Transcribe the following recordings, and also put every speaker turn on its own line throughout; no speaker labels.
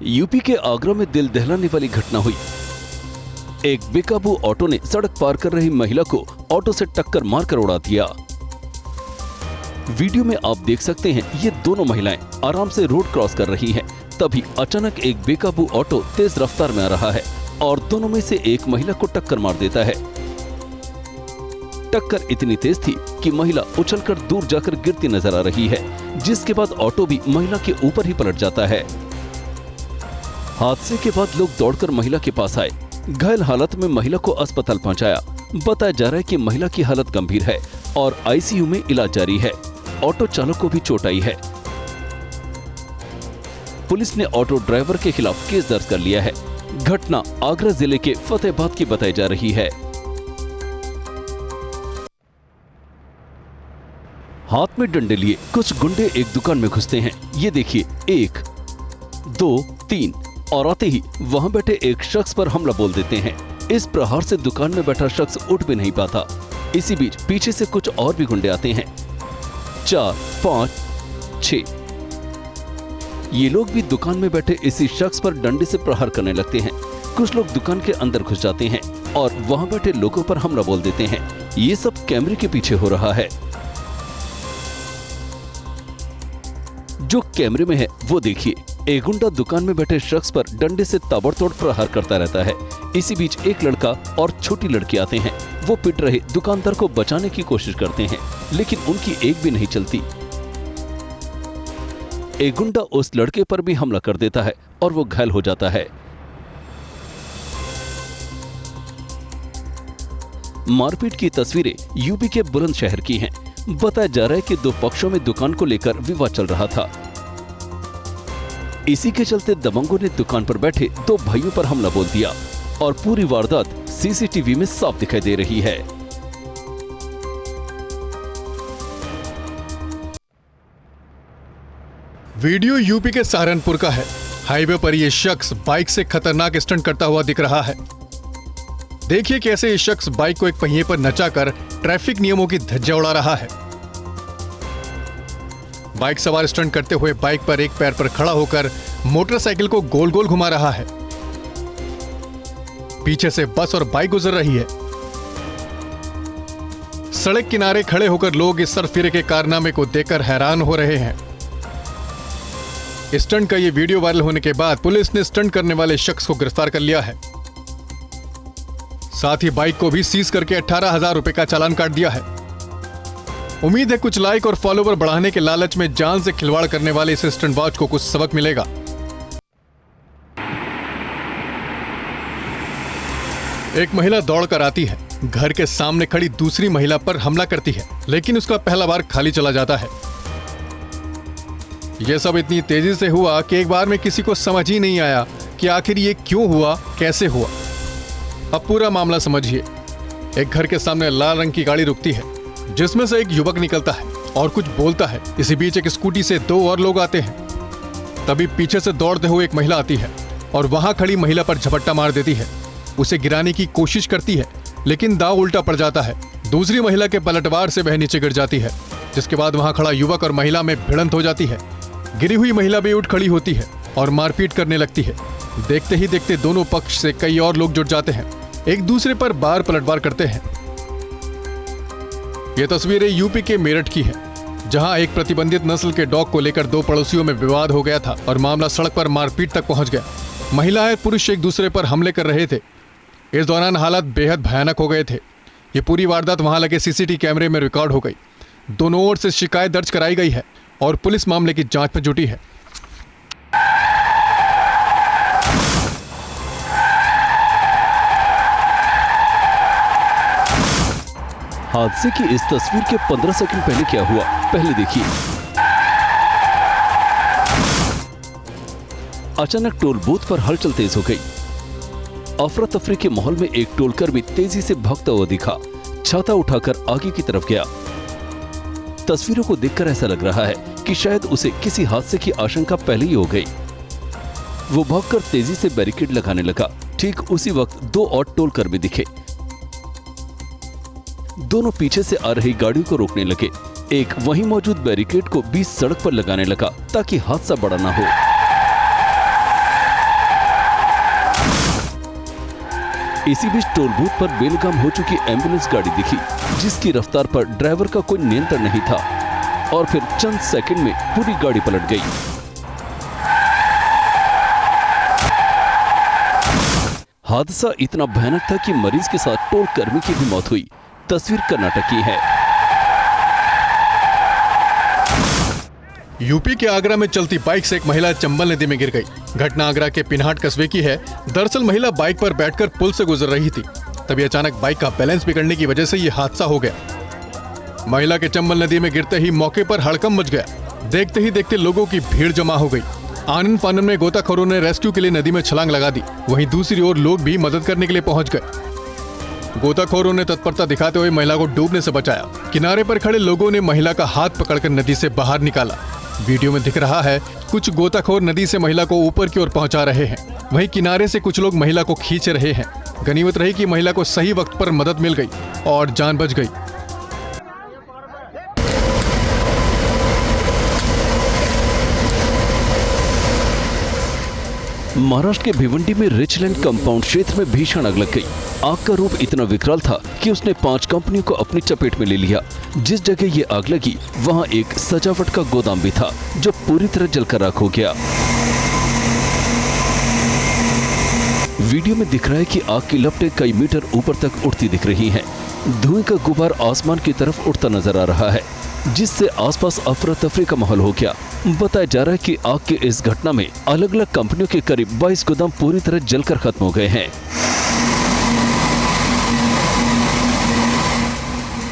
UP के आगरा में दिल दहलाने वाली घटना हुई। एक बेकाबू ऑटो ने सड़क पार कर रही महिला को ऑटो से टक्कर मारकर उड़ा दिया। वीडियो में आप देख सकते हैं ये दोनों महिलाएं आराम से रोड क्रॉस कर रही हैं। तभी अचानक एक बेकाबू ऑटो तेज रफ्तार में आ रहा है और दोनों में से एक महिला को टक्कर मार देता है। टक्कर इतनी तेज थी कि महिला उछलकर दूर जाकर गिरती नजर आ रही है, जिसके बाद ऑटो भी महिला के ऊपर ही पलट जाता है। हादसे के बाद लोग दौड़कर महिला के पास आए। घायल हालत में महिला को अस्पताल पहुंचाया। बताया जा रहा है कि महिला की हालत गंभीर है और आईसीयू में इलाज जारी है। ऑटो चालक को भी चोट आई है। पुलिस ने ऑटो ड्राइवर के खिलाफ केस दर्ज कर लिया है। घटना आगरा जिले के फतेहाबाद की बताई जा रही है। हाथ में डंडे लिए कुछ गुंडे एक दुकान में घुसते हैं। ये देखिए, 1, 2, 3 और आते ही वहां बैठे एक शख्स पर हमला बोल देते हैं। इस प्रहार से दुकान में बैठा शख्स उठ भी नहीं पाता। इसी बीच पीछे से कुछ और भी गुंडे आते हैं। 4, 5, 6 ये लोग भी दुकान में बैठे इसी शख्स पर डंडे से प्रहार करने लगते हैं। कुछ लोग दुकान के अंदर घुस जाते हैं और वहां बैठे लोगों पर हमला बोल देते हैं। ये सब कैमरे के पीछे हो रहा है। जो कैमरे में है वो देखिए, एक गुंडा दुकान में बैठे शख्स पर डंडे से ताबड़तोड़ प्रहार करता रहता है। इसी बीच एक लड़का और छोटी लड़की आते हैं। वो पिट रहे दुकानदार को बचाने की कोशिश करते हैं, लेकिन उनकी एक भी नहीं चलती। एक गुंडा उस लड़के पर भी हमला कर देता है और वो घायल हो जाता है। मारपीट की तस्वीरें यूपी के बुलंदशहर की हैं। बताया जा रहा है कि दो पक्षों में दुकान को लेकर विवाद चल रहा था। इसी के चलते दबंगों ने दुकान पर बैठे दो भाइयों पर हमला बोल दिया और पूरी वारदात सीसीटीवी में साफ दिखाई दे रही है।
वीडियो यूपी के सहारनपुर का है। हाईवे पर यह शख्स बाइक से खतरनाक स्टंट करता हुआ दिख रहा है। देखिए कैसे ये शख्स बाइक को एक पहिए पर नचाकर ट्रैफिक नियमों की धज्जियां उड़ा रहा है। बाइक सवार स्टंट करते हुए बाइक पर एक पैर पर खड़ा होकर मोटरसाइकिल को गोल गोल घुमा रहा है। पीछे से बस और बाइक गुजर रही है। सड़क किनारे खड़े होकर लोग इस सरफिरे के कारनामे को देखकर हैरान हो रहे हैं। स्टंट का यह वीडियो वायरल होने के बाद पुलिस ने स्टंट करने वाले शख्स को गिरफ्तार कर लिया है। साथ ही बाइक को भी सीज करके 18,000 रुपए का चालान काट दिया है। उम्मीद है कुछ लाइक और फॉलोवर बढ़ाने के लालच में जान से खिलवाड़ करने वाले इस स्टंटबाज को कुछ सबक मिलेगा। एक महिला दौड़कर आती है, घर के सामने खड़ी दूसरी महिला पर हमला करती है, लेकिन उसका पहला बार खाली चला जाता है। यह सब इतनी तेजी से हुआ कि एक बार में किसी को समझ ही नहीं आया कि आखिर ये क्यों हुआ, कैसे हुआ। अब पूरा मामला समझिए। एक घर के सामने लाल रंग की गाड़ी रुकती है, जिसमें से एक युवक निकलता है और कुछ बोलता है। इसी बीच एक स्कूटी से दो और लोग आते हैं। तभी पीछे से दौड़ते हुए एक महिला आती है और वहां खड़ी महिला पर झपट्टा मार देती है। उसे गिराने की कोशिश करती है, लेकिन दांव उल्टा पड़ जाता है। दूसरी महिला के पलटवार से वह नीचे गिर जाती है, जिसके बाद वहां खड़ा युवक और महिला में भिड़ंत हो जाती है। गिरी हुई महिला भी उठ खड़ी होती है और मारपीट करने लगती है। देखते ही देखते दोनों पक्ष से कई और लोग जुट जाते हैं, एक दूसरे पर बार पलटवार करते हैं। यह तस्वीरें यूपी के मेरठ की है, जहां एक प्रतिबंधित नस्ल के डॉग को लेकर दो पड़ोसियों में विवाद हो गया था और मामला सड़क पर मारपीट तक पहुंच गया। महिलाएं पुरुष एक दूसरे पर हमले कर रहे थे। इस दौरान हालात बेहद भयानक हो गए थे। ये पूरी वारदात वहां लगे सीसीटीवी कैमरे में रिकॉर्ड हो गई। दोनों ओर से शिकायत दर्ज कराई गई है और पुलिस मामले की जांच में जुटी है।
हादसे की इस तस्वीर के 15 सेकंड पहले क्या हुआ, पहले देखिए। अचानक टोल बूथ पर हलचल तेज हो गई। अफरा तफरी के माहौल में एक टोलकर्मी तेजी से भागता हुआ दिखा, छाता उठाकर आगे की तरफ गया। तस्वीरों को देखकर ऐसा लग रहा है कि शायद उसे किसी हादसे की आशंका पहले ही हो गई। वो भागकर तेजी से बैरिकेड लगाने लगा। ठीक उसी वक्त दो और टोलकर्मी दिखे। दोनों पीछे से आ रही गाड़ियों को रोकने लगे। एक वहीं मौजूद बैरिकेड को बीच सड़क पर लगाने लगा ताकि हादसा बड़ा ना हो। इसी बीच टोल बूथ पर बेलगाम हो चुकी एम्बुलेंस गाड़ी दिखी, जिसकी रफ्तार पर ड्राइवर का कोई नियंत्रण नहीं था और फिर चंद सेकंड में पूरी गाड़ी पलट गई। हादसा इतना भयानक था कि मरीज के साथ टोल कर्मी की भी मौत हुई। तस्वीर कर्नाटक की है।
यूपी के आगरा में चलती बाइक से एक महिला चंबल नदी में गिर गई। घटना आगरा के पिनहाट कस्बे की है। दरअसल महिला बाइक पर बैठकर पुल से गुजर रही थी, तभी अचानक बाइक का बैलेंस बिगड़ने की वजह से ये हादसा हो गया। महिला के चंबल नदी में गिरते ही मौके पर हड़कंप मच गया। देखते ही देखते लोगों की भीड़ जमा हो गई। आनन फानन में गोताखोरों ने रेस्क्यू के लिए नदी में छलांग लगा दी। वहीं दूसरी ओर लोग भी मदद करने के लिए पहुंच गए। गोताखोरों ने तत्परता दिखाते हुए महिला को डूबने से बचाया। किनारे पर खड़े लोगों ने महिला का हाथ पकड़कर नदी से बाहर निकाला। वीडियो में दिख रहा है कुछ गोताखोर नदी से महिला को ऊपर की ओर पहुंचा रहे हैं, वहीं किनारे से कुछ लोग महिला को खींच रहे हैं। गनीमत रही कि महिला को सही वक्त पर मदद मिल गई और जान बच गई।
महाराष्ट्र के भिवंडी में रिचलैंड कंपाउंड क्षेत्र में भीषण आग लग गई। आग का रूप इतना विकराल था कि उसने 5 कंपनियों को अपनी चपेट में ले लिया। जिस जगह ये आग लगी वहां एक सजावट का गोदाम भी था, जो पूरी तरह जलकर राख हो गया। वीडियो में दिख रहा है कि आग की लपटें कई मीटर ऊपर तक उड़ती दिख रही हैं। धुएं का गुबार आसमान की तरफ उड़ता नजर आ रहा है, जिससे आसपास अफरा तफरी का माहौल हो गया। बताया जा रहा है कि आग की इस घटना में अलग अलग कंपनियों के करीब 22 गोदाम पूरी तरह जलकर खत्म हो गए हैं।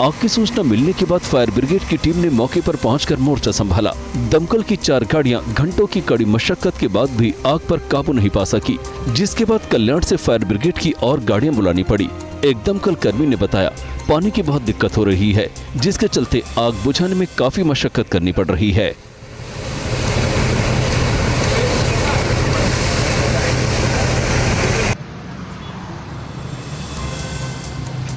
आग की सूचना मिलने के बाद फायर ब्रिगेड की टीम ने मौके पर पहुंचकर मोर्चा संभाला। दमकल की 4 गाड़ियां घंटों की कड़ी मशक्कत के बाद भी आग पर काबू नहीं पा सकी, जिसके बाद कल्याण से फायर ब्रिगेड की और गाड़ियां बुलानी पड़ी। एक दमकल कर्मी ने बताया पानी की बहुत दिक्कत हो रही है, जिसके चलते आग बुझाने में काफी मशक्कत करनी पड़ रही है।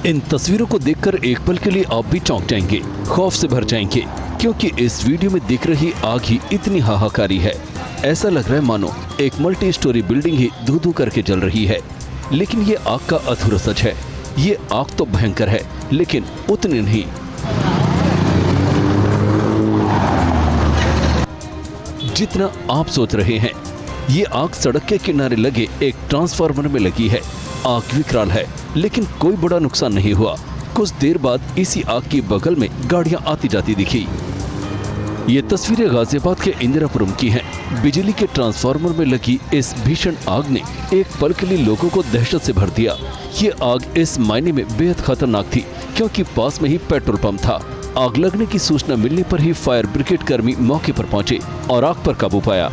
इन तस्वीरों को देखकर एक पल के लिए आप भी चौंक जाएंगे, खौफ से भर जाएंगे, क्योंकि इस वीडियो में दिख रही आग ही इतनी हाहाकारी है। ऐसा लग रहा है मानो एक मल्टी स्टोरी बिल्डिंग ही धू-धू करके जल रही है। लेकिन ये आग का अधूरा सच है। ये आग तो भयंकर है, लेकिन उतनी नहीं। जितना आप सोच रहे हैं। ये आग सड़क के किनारे लगे एक ट्रांसफार्मर में लगी है। आग विकराल है, लेकिन कोई बड़ा नुकसान नहीं हुआ। कुछ देर बाद इसी आग के बगल में गाड़ियां आती जाती दिखी। ये तस्वीरें गाजियाबाद के इंदिरापुरम की हैं। बिजली के ट्रांसफार्मर में लगी इस भीषण आग ने एक पल के लिए लोगों को दहशत से भर दिया। ये आग इस मायने में बेहद खतरनाक थी, क्योंकि पास में ही पेट्रोल पंप था। आग लगने की सूचना मिलने पर ही फायर ब्रिगेड कर्मी मौके पर पहुंचे और आग पर काबू पाया।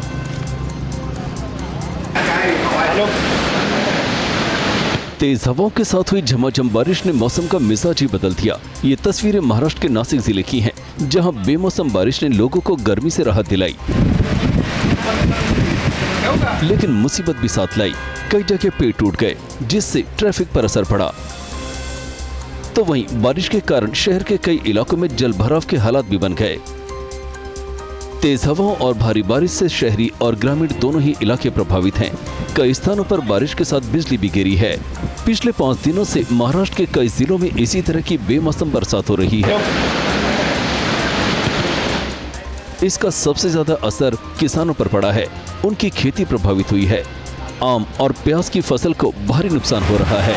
तेज हवाओं के साथ हुई झमाझम बारिश ने मौसम का मिजाज ही बदल दिया। ये तस्वीरें महाराष्ट्र के नासिक जिले की हैं, जहां बेमौसम बारिश ने लोगों को गर्मी से राहत दिलाई, लेकिन मुसीबत भी साथ लाई। कई जगह पेड़ टूट गए, जिससे ट्रैफिक पर असर पड़ा। तो वहीं बारिश के कारण शहर के कई इलाकों में जल भराव के हालात भी बन गए। तेज हवाओं और भारी बारिश से शहरी और ग्रामीण दोनों ही इलाके प्रभावित हैं। कई स्थानों पर बारिश के साथ बिजली भी गिरी है। पिछले 5 दिनों से महाराष्ट्र के कई जिलों में इसी तरह की बेमौसम बरसात हो रही है। इसका सबसे ज्यादा असर किसानों पर पड़ा है। उनकी खेती प्रभावित हुई है। आम और प्याज की फसल को भारी नुकसान हो रहा है।